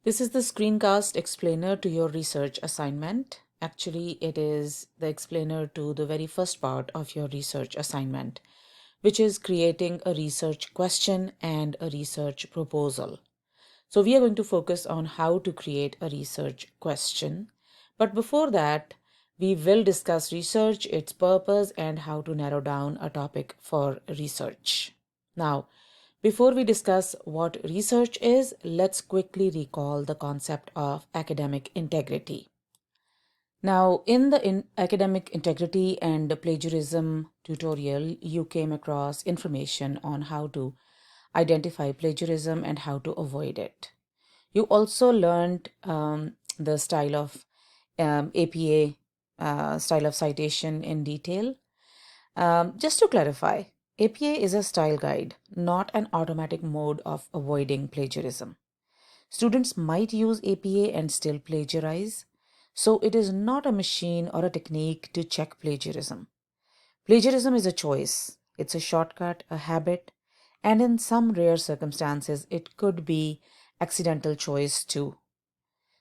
This is the screencast explainer to your research assignment. Actually, it is the explainer to the very first part of your research assignment, which is creating a research question and a research proposal. So we are going to focus on how to create a research question. But before that, we will discuss research, its purpose, and how to narrow down a topic for research. Now, before we discuss what research is, let's quickly recall the concept of academic integrity. Now, in the academic integrity and plagiarism tutorial, you came across information on how to identify plagiarism and how to avoid it. You also learned the style of APA style of citation in detail. Just to clarify, APA is a style guide, not an automatic mode of avoiding plagiarism. Students might use APA and still plagiarize, so it is not a machine or a technique to check plagiarism. Plagiarism is a choice, it's a shortcut, a habit, and in some rare circumstances, it could be accidental choice too.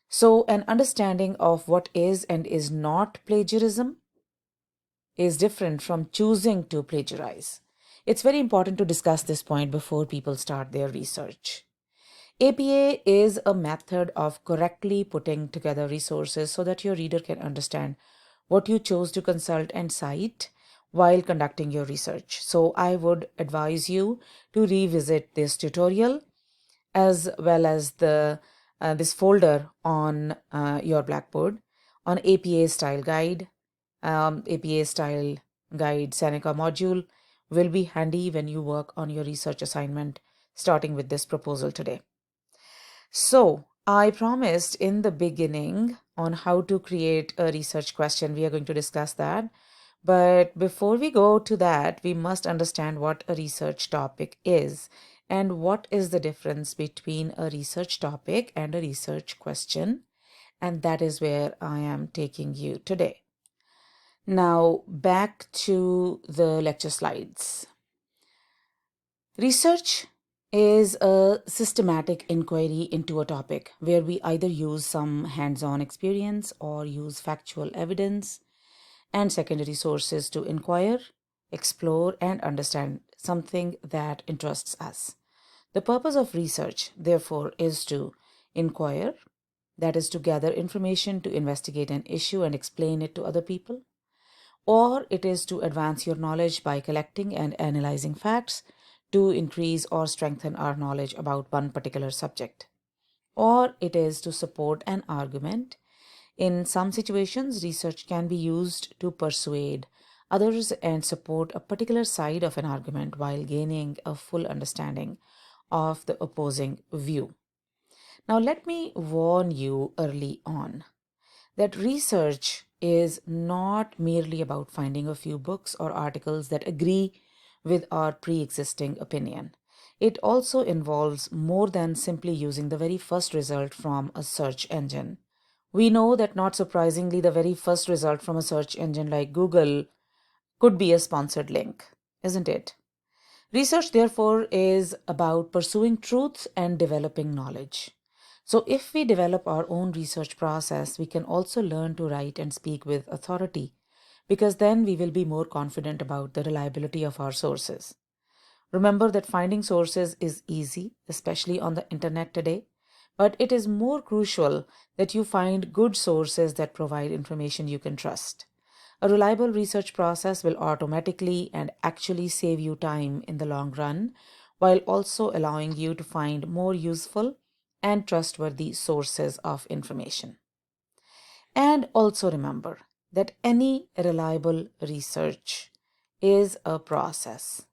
So, an understanding of what is and is not plagiarism is different from choosing to plagiarize. It's very important to discuss this point before people start their research. APA is a method of correctly putting together resources so that your reader can understand what you chose to consult and cite while conducting your research. So I would advise you to revisit this tutorial as well as the this folder on your Blackboard on APA style guide. APA style guide Seneca module will be handy when you work on your research assignment, starting with this proposal today. So, I promised in the beginning on how to create a research question. We are going to discuss that. But before we go to that, we must understand what a research topic is and what is the difference between a research topic and a research question. And that is where I am taking you today. Now, back to the lecture slides. Research is a systematic inquiry into a topic where we either use some hands-on experience or use factual evidence and secondary sources to inquire, explore, and understand something that interests us. The purpose of research, therefore, is to inquire, that is, to gather information to investigate an issue and explain it to other people, or it is to advance your knowledge by collecting and analyzing facts to increase or strengthen our knowledge about one particular subject, or it is to support an argument. In some situations, research can be used to persuade others and support a particular side of an argument while gaining a full understanding of the opposing view. Now, let me warn you early on that research is not merely about finding a few books or articles that agree with our pre existing opinion. It also involves more than simply using the very first result from a search engine. We know that, not surprisingly, the very first result from a search engine like Google could be a sponsored link, isn't it? Research, therefore, is about pursuing truth and developing knowledge. So, if we develop our own research process, we can also learn to write and speak with authority, because then we will be more confident about the reliability of our sources. Remember that finding sources is easy, especially on the internet today, but it is more crucial that you find good sources that provide information you can trust. A reliable research process will automatically and actually save you time in the long run, while also allowing you to find more useful and trustworthy sources of information. And also remember that any reliable research is a process.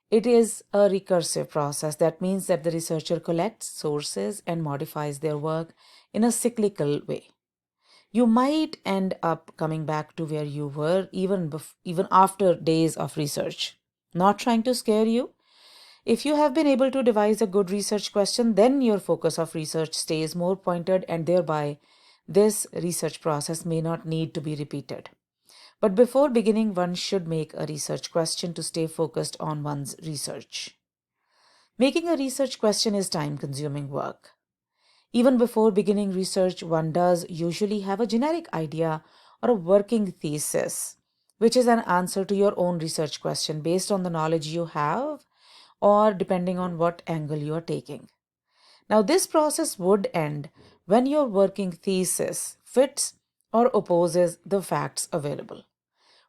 It is a recursive process. That means that the researcher collects sources and modifies their work in a cyclical way. You might end up coming back to where you were even after days of research. Not trying to scare you. If you have been able to devise a good research question, then your focus of research stays more pointed, and thereby this research process may not need to be repeated. But before beginning, one should make a research question to stay focused on one's research. Making a research question is time consuming work. Even before beginning research, one does usually have a generic idea or a working thesis, which is an answer to your own research question based on the knowledge you have or depending on what angle you are taking. Now, this process would end when your working thesis fits or opposes the facts available.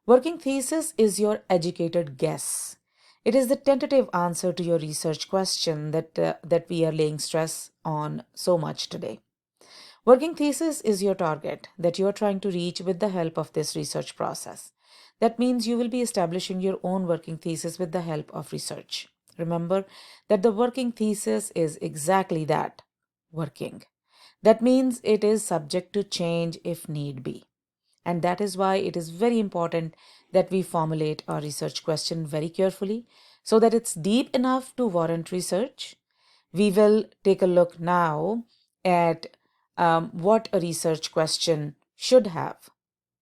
Working thesis is your educated guess. It is the tentative answer to your research question that we are laying stress on so much today. Working thesis is your target that you are trying to reach with the help of this research process. That means you will be establishing your own working thesis with the help of research. Remember that the working thesis is exactly that, working. That means it is subject to change if need be. And that is why it is very important that we formulate our research question very carefully so that it's deep enough to warrant research. We will take a look now at what a research question should have.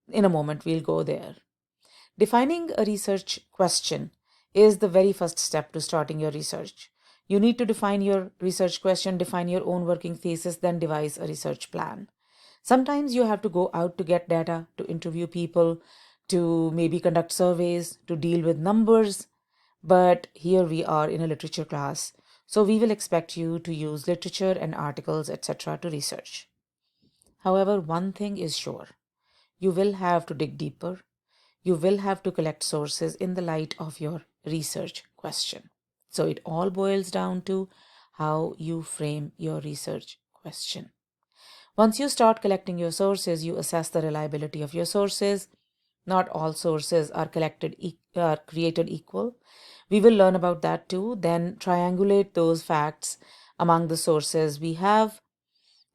In a moment, we'll go there. Defining a research question is the very first step to starting your research. You need to define your research question, define your own working thesis, then devise a research plan. Sometimes you have to go out to get data, to interview people, to maybe conduct surveys, to deal with numbers. But here we are in a literature class, so we will expect you to use literature and articles, etc. to research. However, one thing is sure. You will have to dig deeper. You will have to collect sources in the light of your research question. So it all boils down to how you frame your research question. Once you start collecting your sources, you assess the reliability of your sources. Not all sources are created equal. We will learn about that too. Then triangulate those facts among the sources we have,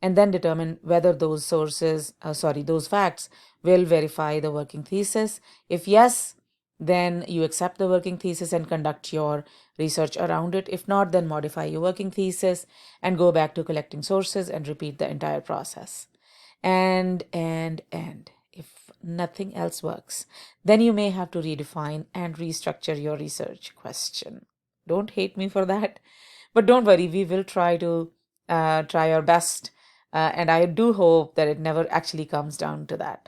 and then determine whether those facts will verify the working thesis. If yes, then you accept the working thesis and conduct your research around it. If not, then modify your working thesis and go back to collecting sources and repeat the entire process. And if nothing else works, then you may have to redefine and restructure your research question. Don't hate me for that, but don't worry, we will try our best, and I do hope that it never actually comes down to that.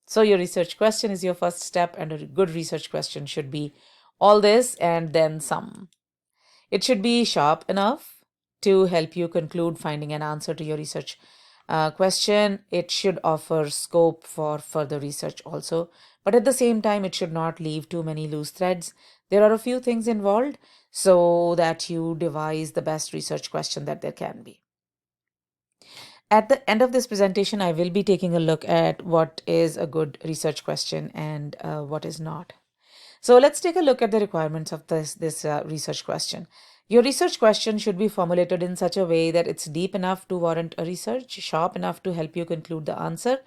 So your research question is your first step, and a good research question should be all this and then some. It should be sharp enough to help you conclude finding an answer to your research question. It should offer scope for further research also, but at the same time, it should not leave too many loose threads. There are a few things involved so that you devise the best research question that there can be. At the end of this presentation, I will be taking a look at what is a good research question and what is not. So let's take a look at the requirements of this research question. Your research question should be formulated in such a way that it's deep enough to warrant a research, sharp enough to help you conclude the answer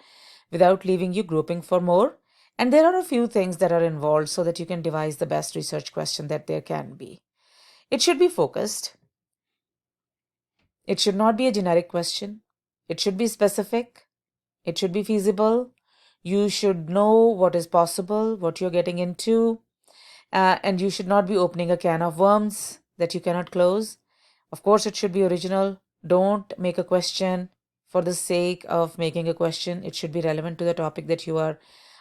without leaving you groping for more. And there are a few things that are involved so that you can devise the best research question that there can be. It should be focused. It should not be a generic question. It should be specific. It should be feasible. You should know what is possible, what you're getting into, and you should not be opening a can of worms that you cannot close. Of course, it should be original. Don't make a question for the sake of making a question. It should be relevant to the topic that you are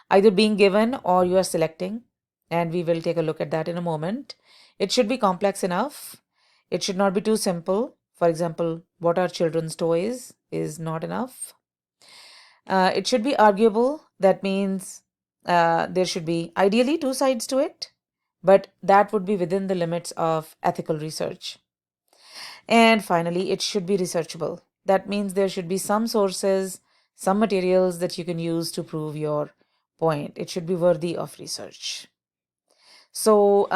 either being given or you are selecting, and we will take a look at that in a moment. It should be complex enough. It should not be too simple. For example, what are children's toys is not enough. It should be arguable. That means there should be ideally two sides to it, but that would be within the limits of ethical research. And finally, it should be researchable. That means there should be some sources, some materials that you can use to prove your point. It should be worthy of research. So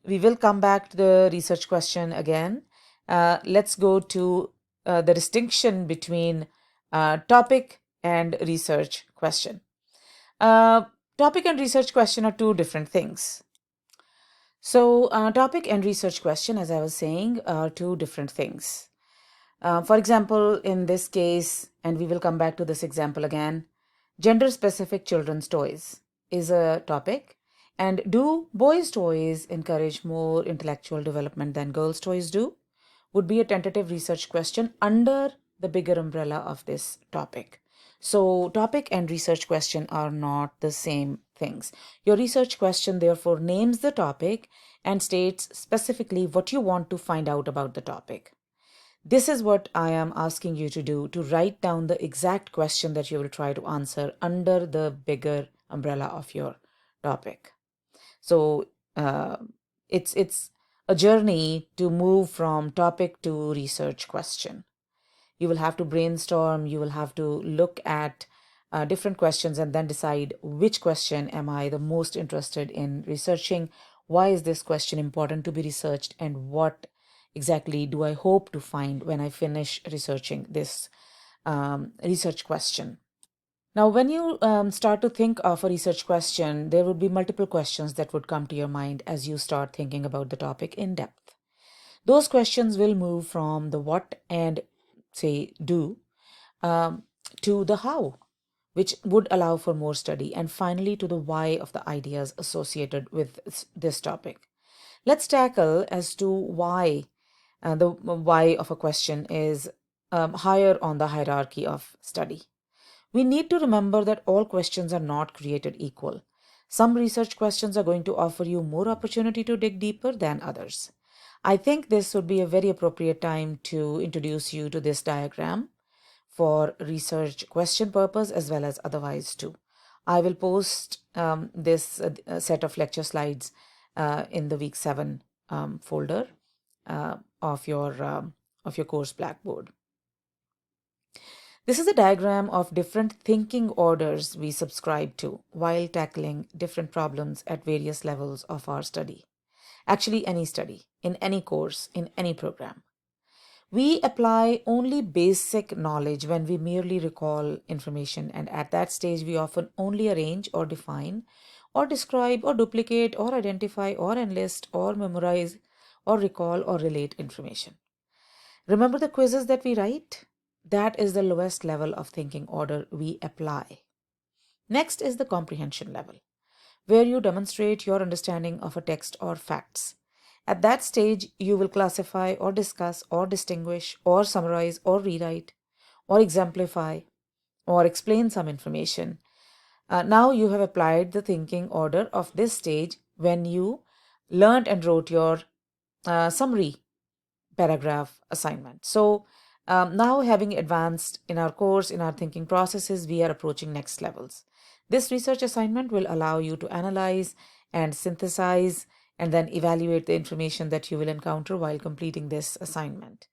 we will come back to the research question again. Let's go to the distinction between topic and research question. Topic and research question are two different things. So topic and research question, as I was saying, are two different things. For example, in this case, and we will come back to this example again, gender-specific children's toys is a topic. And do boys' toys encourage more intellectual development than girls' toys do? Would be a tentative research question under the bigger umbrella of this topic. So, topic and research question are not the same things. Your research question, therefore, names the topic and states specifically what you want to find out about the topic. This is what I am asking you to do, to write down the exact question that you will try to answer under the bigger umbrella of your topic. So it's a journey to move from topic to research question. You will have to brainstorm, you will have to look at different questions and then decide which question am I the most interested in researching, why is this question important to be researched, and what exactly do I hope to find when I finish researching this research question. Now, when you start to think of a research question, there would be multiple questions that would come to your mind as you start thinking about the topic in depth. Those questions will move from the what and say do um, to the how, which would allow for more study, and finally to the why of the ideas associated with this topic. Let's tackle as to why. The why of a question is higher on the hierarchy of study. We need to remember that all questions are not created equal. Some research questions are going to offer you more opportunity to dig deeper than others. I think this would be a very appropriate time to introduce you to this diagram for research question purpose as well as otherwise too. I will post this set of lecture slides in the week 7 folder of your course Blackboard. This is a diagram of different thinking orders we subscribe to while tackling different problems at various levels of our study. Actually, any study, in any course, in any program. We apply only basic knowledge when we merely recall information, and at that stage, we often only arrange or define or describe or duplicate or identify or enlist or memorize or recall or relate information. Remember the quizzes that we write? That is the lowest level of thinking order we apply. Next is the comprehension level, where you demonstrate your understanding of a text or facts. At that stage, you will classify or discuss or distinguish or summarize or rewrite or exemplify or explain some information. Now you have applied the thinking order of this stage when you learned and wrote your summary paragraph assignment. So now, having advanced in our course, in our thinking processes, we are approaching next levels. This research assignment will allow you to analyze and synthesize and then evaluate the information that you will encounter while completing this assignment.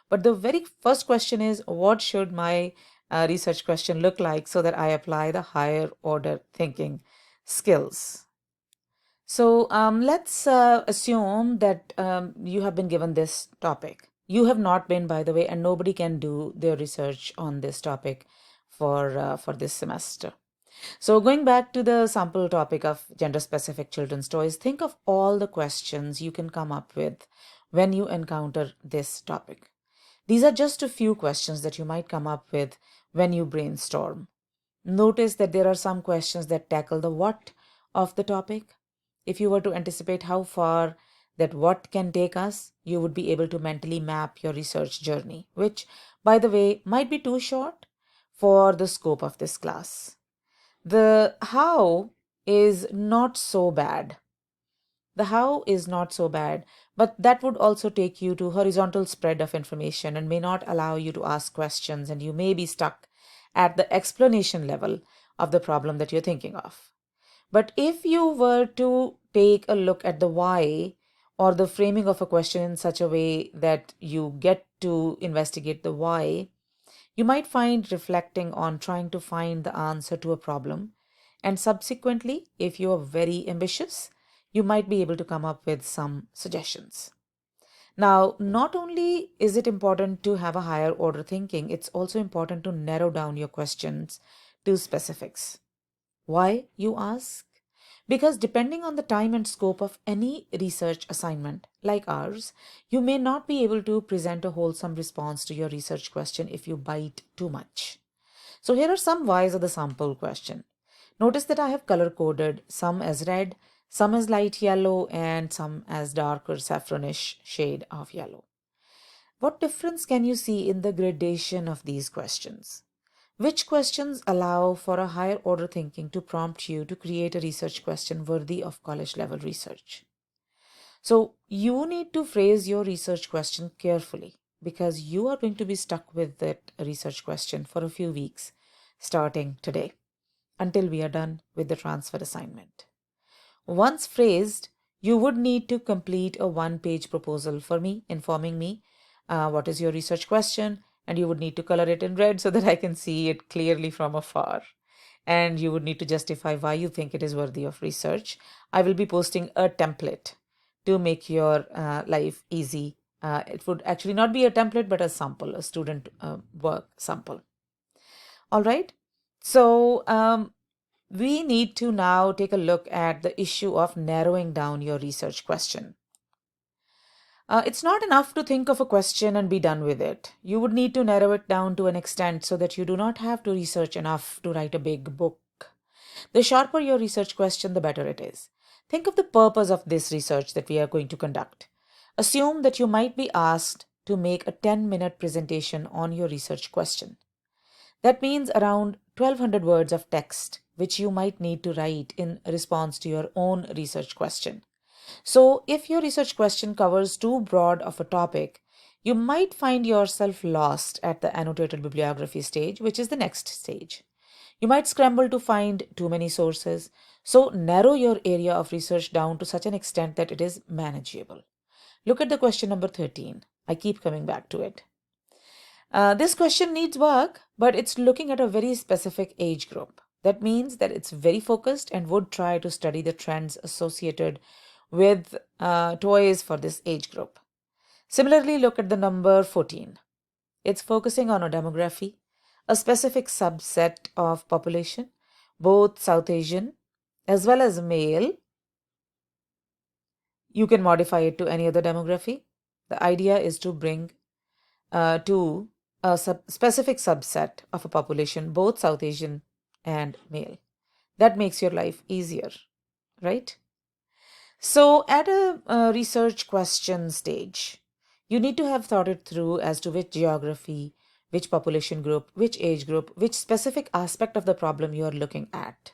But the very first question is, what should my research question look like so that I apply the higher order thinking skills? So let's assume that you have been given this topic. You have not been, by the way, and nobody can do their research on this topic for this semester. So going back to the sample topic of gender-specific children's toys, think of all the questions you can come up with when you encounter this topic. These are just a few questions that you might come up with when you brainstorm. Notice that there are some questions that tackle the what of the topic. If you were to anticipate how far that what can take us, you would be able to mentally map your research journey, which, by the way, might be too short for the scope of this class. The how is not so bad. The how is not so bad, but that would also take you to horizontal spread of information and may not allow you to ask questions, and you may be stuck at the explanation level of the problem that you're thinking of. But if you were to take a look at the why or the framing of a question in such a way that you get to investigate the why, you might find reflecting on trying to find the answer to a problem. And subsequently, if you are very ambitious, you might be able to come up with some suggestions. Now, not only is it important to have a higher order thinking, it's also important to narrow down your questions to specifics. Why, you ask? Because depending on the time and scope of any research assignment like ours, you may not be able to present a wholesome response to your research question if you bite too much. So here are some whys of the sample question. Notice that I have color coded some as red, some as light yellow, and some as darker saffronish shade of yellow. What difference can you see in the gradation of these questions? Which questions allow for a higher order thinking to prompt you to create a research question worthy of college level research? So you need to phrase your research question carefully because you are going to be stuck with that research question for a few weeks starting today until we are done with the transfer assignment. Once phrased, you would need to complete a one-page proposal for me, informing me what is your research question, and you would need to color it in red so that I can see it clearly from afar. And you would need to justify why you think it is worthy of research. I will be posting a template to make your life easy. It would actually not be a template, but a sample, a student work sample. All right. So we need to now take a look at the issue of narrowing down your research question. It's not enough to think of a question and be done with it. You would need to narrow it down to an extent so that you do not have to research enough to write a big book. The sharper your research question, the better it is. Think of the purpose of this research that we are going to conduct. Assume that you might be asked to make a 10-minute presentation on your research question. That means around 1200 words of text, which you might need to write in response to your own research question. So, if your research question covers too broad of a topic, you might find yourself lost at the annotated bibliography stage, which is the next stage. You might scramble to find too many sources, so narrow your area of research down to such an extent that it is manageable. Look at the question number 13. I keep coming back to it. This question needs work, but it's looking at a very specific age group. That means that it's very focused and would try to study the trends associated with toys for this age group. Similarly, look at the number 14. It's focusing on a demography, a specific subset of population, both South Asian as well as male. You can modify it to any other demography. The idea is to bring to a specific subset of a population, both South Asian and male. That makes your life easier, right? So, at a research question stage, you need to have thought it through as to which geography, which population group, which age group, which specific aspect of the problem you are looking at.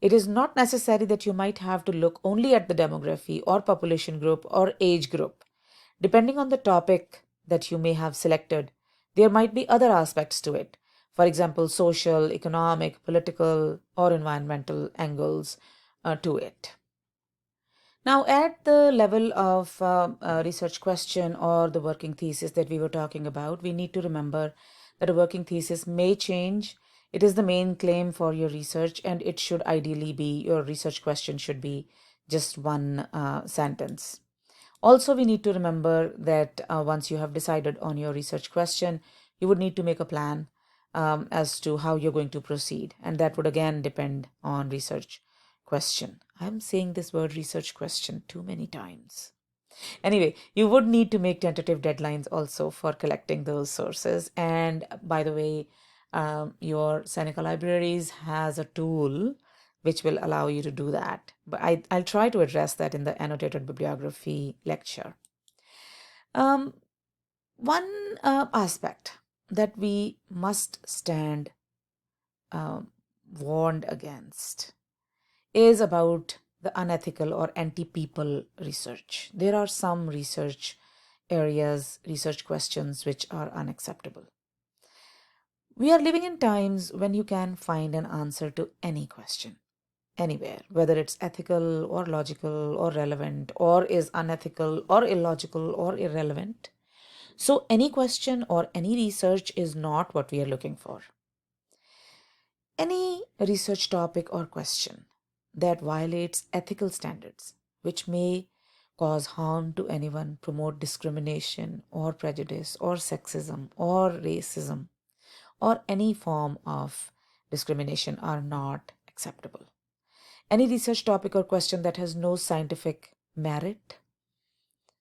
It is not necessary that you might have to look only at the demography or population group or age group. Depending on the topic that you may have selected, there might be other aspects to it. For example, social, economic, political, or environmental angles to it. Now, at the level of research question or the working thesis that we were talking about, we need to remember that a working thesis may change. It is the main claim for your research, and it should ideally be your research question should be just one sentence. Also, we need to remember that once you have decided on your research question, you would need to make a plan as to how you're going to proceed. And that would again depend on research question. I'm saying this word research question too many times. Anyway, you would need to make tentative deadlines also for collecting those sources. And by the way, your Seneca Libraries has a tool which will allow you to do that. But I'll try to address that in the annotated bibliography lecture. One aspect that we must stand warned against is about the unethical or anti-people research. There are some research areas, research questions which are unacceptable. We are living in times when you can find an answer to any question, anywhere, whether it's ethical or logical or relevant or is unethical or illogical or irrelevant. So any question or any research is not what we are looking for. Any research topic or question that violates ethical standards, which may cause harm to anyone, promote discrimination or prejudice or sexism or racism or any form of discrimination are not acceptable. Any research topic or question that has no scientific merit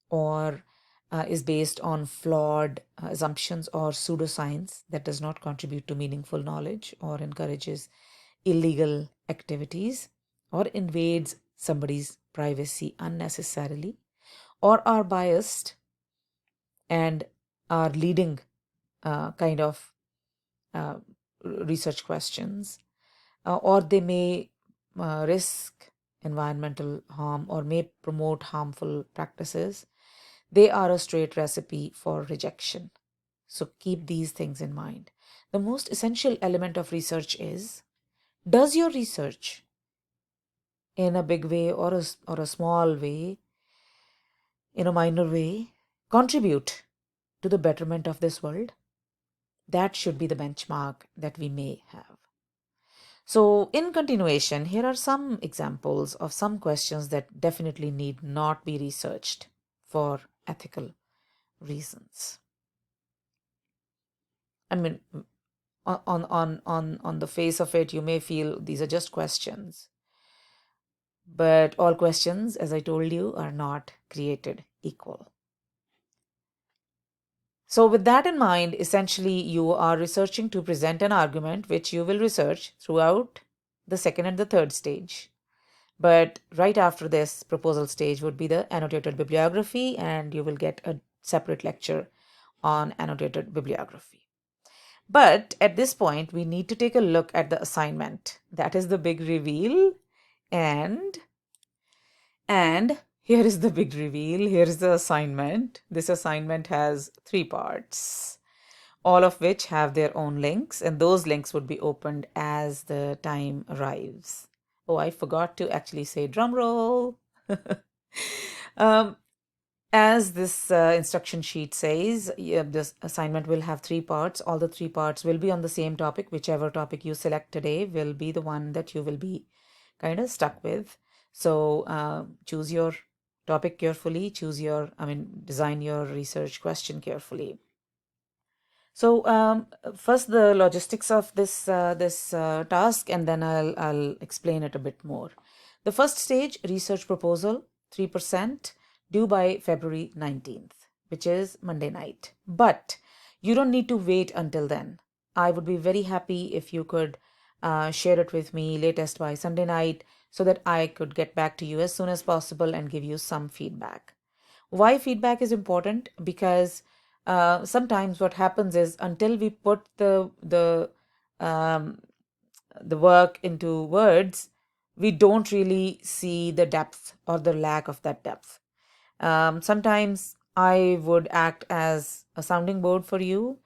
or is based on flawed assumptions or pseudoscience that does not contribute to meaningful knowledge or encourages illegal activities or invades somebody's privacy unnecessarily or are biased and are leading kind of uh, research questions, or they may risk environmental harm or may promote harmful practices, they are a straight recipe for rejection. So keep these things in mind. The most essential element of research is, does your research in a big way or a small way, in a minor way, contribute to the betterment of this world? That should be the benchmark that we may have. So, in continuation, here are some examples of some questions that definitely need not be researched for ethical reasons. I mean, on the face of it, you may feel these are just questions, but all questions, as I told you, are not created equal. So, with that in mind, essentially, you are researching to present an argument which you will research throughout the second and the third stage. But right after this proposal stage would be the annotated bibliography, and you will get a separate lecture on annotated bibliography. But at this point, we need to take a look at the assignment. That is the big reveal. And here is the big reveal. Here is the assignment. This assignment has 3 parts, all of which have their own links, and those links would be opened as the time arrives. Oh, I forgot to actually say drum roll. um, as this instruction sheet says, this assignment will have 3 parts. All the 3 parts will be on the same topic. Whichever topic you select today will be the one that you will be kind of stuck with. So choose your topic carefully, design your research question carefully. So first the logistics of this task, and then I'll explain it a bit more. The first stage, research proposal, 3%, due by February 19th, which is Monday night. But you don't need to wait until then. I would be very happy if you could share it with me latest by Sunday night so that I could get back to you as soon as possible and give you some feedback. Why feedback is important? Because sometimes what happens is, until we put um, the work into words, we don't really see the depth or the lack of that depth. Sometimes I would act as a sounding board for you,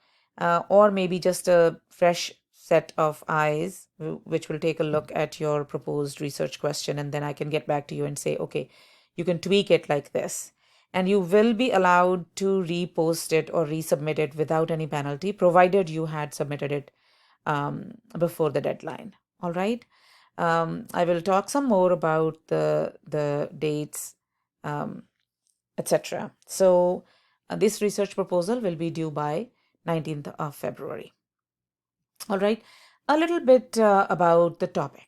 or maybe just a fresh set of eyes, which will take a look at your proposed research question, and then I can get back to you and say, okay, you can tweak it like this. And you will be allowed to repost it or resubmit it without any penalty, provided you had submitted it before the deadline. All right. I will talk some more about the dates, etc. So this research proposal will be due by 19th of February. All right. A little bit about the topic.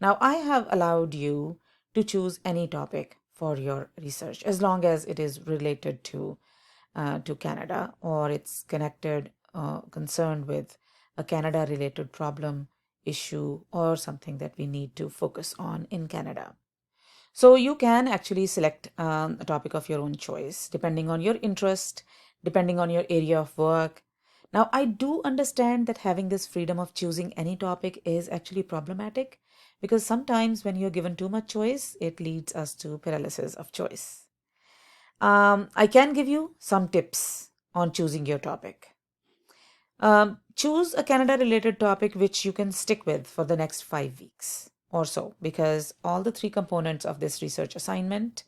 Now, I have allowed you to choose any topic for your research as long as it is related to Canada, or it's connected, concerned with a Canada-related problem, issue, or something that we need to focus on in Canada. So you can actually select a topic of your own choice, depending on your interest, depending on your area of work. Now, I do understand that having this freedom of choosing any topic is actually problematic, because sometimes when you're given too much choice, it leads us to paralysis of choice. I can give you some tips on choosing your topic. Choose a Canada-related topic which you can stick with for the next 5 weeks or so, because all the 3 components of this research assignment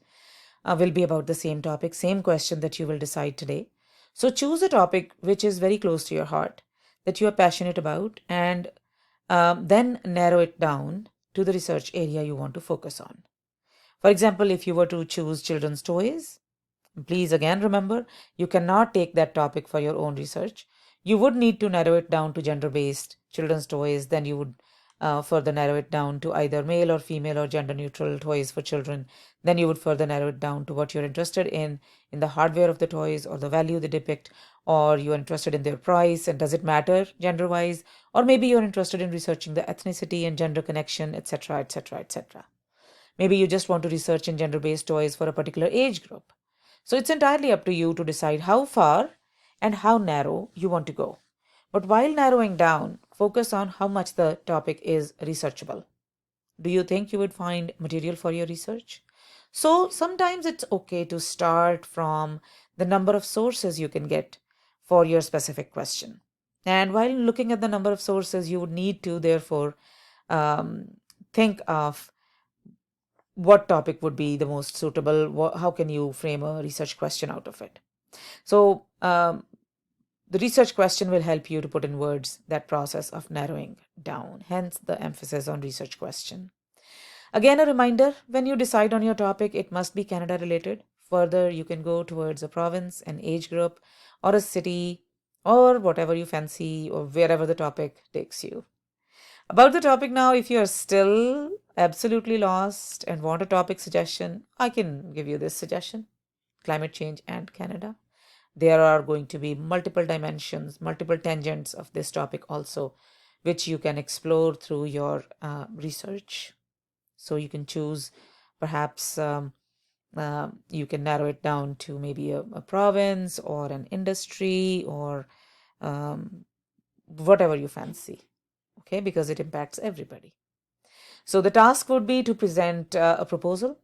will be about the same topic, same question that you will decide today. So choose a topic which is very close to your heart, that you are passionate about, and then narrow it down to the research area you want to focus on. For example, if you were to choose children's toys, please again remember, you cannot take that topic for your own research. You would need to narrow it down to gender-based children's toys. Then you would further narrow it down to either male or female or gender-neutral toys for children. Then you would further narrow it down to what you're interested in the hardware of the toys or the value they depict, or you're interested in their price and does it matter gender-wise, or maybe you're interested in researching the ethnicity and gender connection, etc., etc., etc. Maybe you just want to research in gender-based toys for a particular age group. So it's entirely up to you to decide how far and how narrow you want to go. But while narrowing down, focus on how much the topic is researchable. Do you think you would find material for your research? So sometimes it's okay to start from the number of sources you can get for your specific question. And while looking at the number of sources, you would need to therefore think of what topic would be the most suitable. How can you frame a research question out of it? So the research question will help you to put in words that process of narrowing down, hence the emphasis on research question. Again, a reminder, when you decide on your topic, it must be Canada related. Further, you can go towards a province, an age group, or a city, or whatever you fancy, or wherever the topic takes you. About the topic now, if you are still absolutely lost and want a topic suggestion, I can give you this suggestion: climate change and Canada. There are going to be multiple dimensions, multiple tangents of this topic also, which you can explore through your research. So you can choose, perhaps you can narrow it down to maybe a province or an industry or whatever you fancy, okay, because it impacts everybody. So the task would be to present a proposal,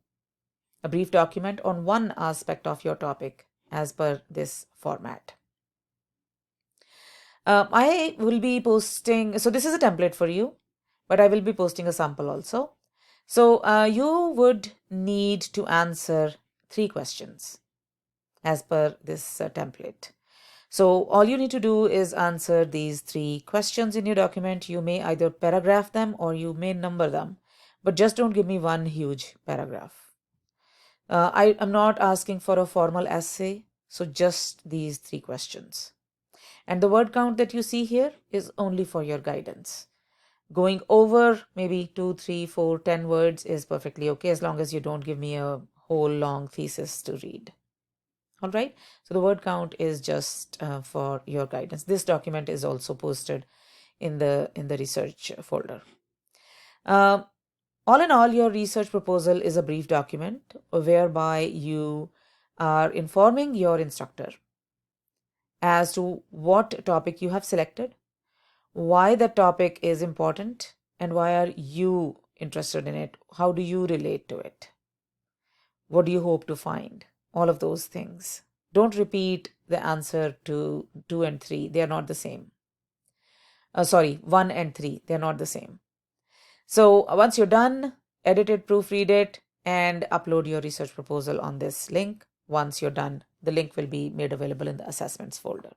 a brief document on one aspect of your topic as per this format. I will be posting, so this is a template for you, but I will be posting a sample also. So you would need to answer 3 questions as per this template. So all you need to do is answer these 3 questions in your document. You may either paragraph them or you may number them, but just don't give me one huge paragraph. I am not asking for a formal essay, so just these 3 questions. And the word count that you see here is only for your guidance. Going over maybe 2, 3, 4, 10 words is perfectly okay, as long as you don't give me a whole long thesis to read. All right. So the word count is just for your guidance. This document is also posted in the research folder. All in all, your research proposal is a brief document whereby you are informing your instructor as to what topic you have selected, why the topic is important, and why are you interested in it? How do you relate to it? What do you hope to find? All of those things. Don't repeat the answer to 2 and 3. They are not the same. Sorry, 1 and 3. They are not the same. So once you're done, edit it, proofread it, and upload your research proposal on this link. Once you're done, the link will be made available in the assessments folder.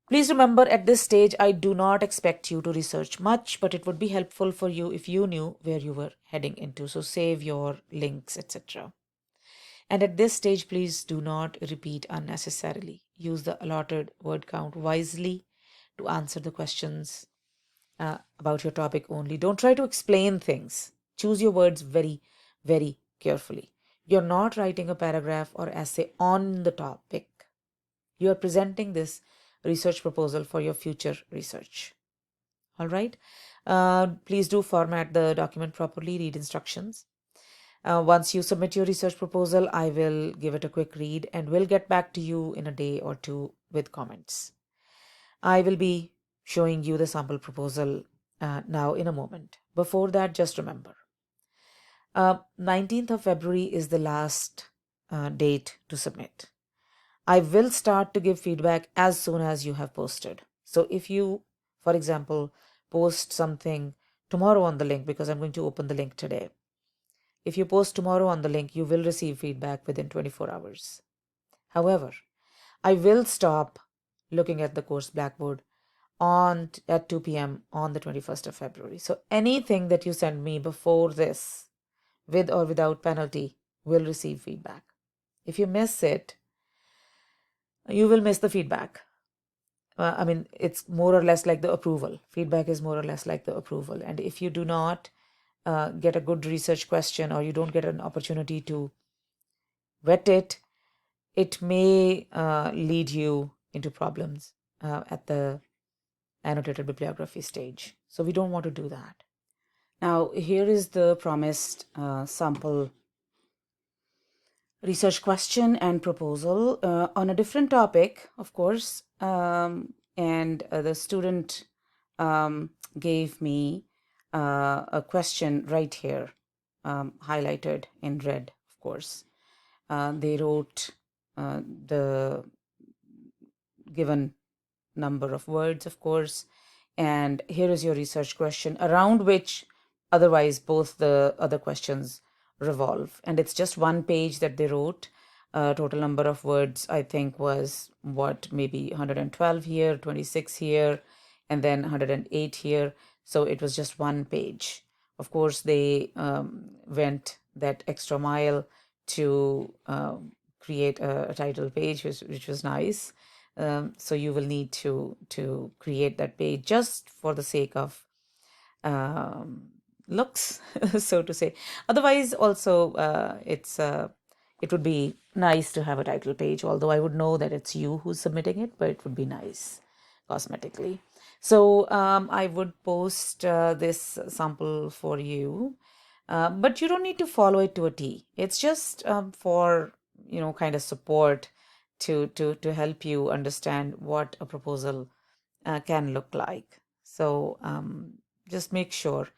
Please remember, at this stage, I do not expect you to research much, but it would be helpful for you if you knew where you were heading into. So save your links, etc. And at this stage, please do not repeat unnecessarily. Use the allotted word count wisely to answer the questions about your topic only. Don't try to explain things. Choose your words very, very carefully. You're not writing a paragraph or essay on the topic. You are presenting this research proposal for your future research. All right. Please do format the document properly, read instructions. Once you submit your research proposal, I will give it a quick read and will get back to you in a day or two with comments. I will be showing you the sample proposal now in a moment. Before that, just remember, 19th of February is the last date to submit. I will start to give feedback as soon as you have posted. So if you, for example, post something tomorrow on the link, because I'm going to open the link today. If you post tomorrow on the link, you will receive feedback within 24 hours. However, I will stop looking at the course Blackboard at 2 p.m. on the 21st of February. So anything that you send me before this, with or without penalty, will receive feedback. If you miss it, you will miss the feedback. I mean, it's more or less like the approval. Feedback is more or less like the approval. And if you do not get a good research question, or you don't get an opportunity to vet it, it may lead you into problems at the annotated bibliography stage. So we don't want to do that. Now, here is the promised sample research question and proposal on a different topic, of course. And the student gave me a question right here, highlighted in red, of course. They wrote the given number of words, of course, and here is your research question around which otherwise both the other questions revolve. And it's just one page that they wrote. Total number of words, I think, was what, maybe 112 here, 26 here, and then 108 here. So it was just one page. Of course, they went that extra mile to create a title page, which was nice. So you will need to create that page just for the sake of looks, so to say. Otherwise, also it would be nice to have a title page. Although I would know that it's you who's submitting it, but it would be nice cosmetically. So I would post this sample for you, but you don't need to follow it to a T. It's just for kind of support to help you understand what a proposal can look like. So just make sure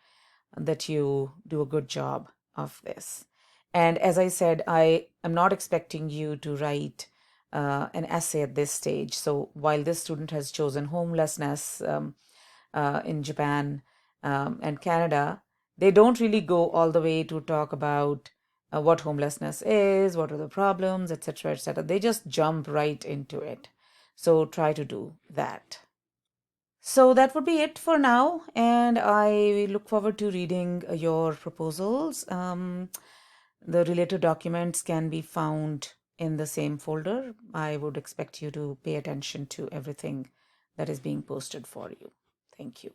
that you do a good job of this. And as I said, I am not expecting you to write an essay at this stage. So while this student has chosen homelessness in Japan and Canada, they don't really go all the way to talk about what homelessness is, what are the problems, etc., etc. They just jump right into it. So try to do that. So that would be it for now, and I look forward to reading your proposals. The related documents can be found in the same folder. I would expect you to pay attention to everything that is being posted for you. Thank you.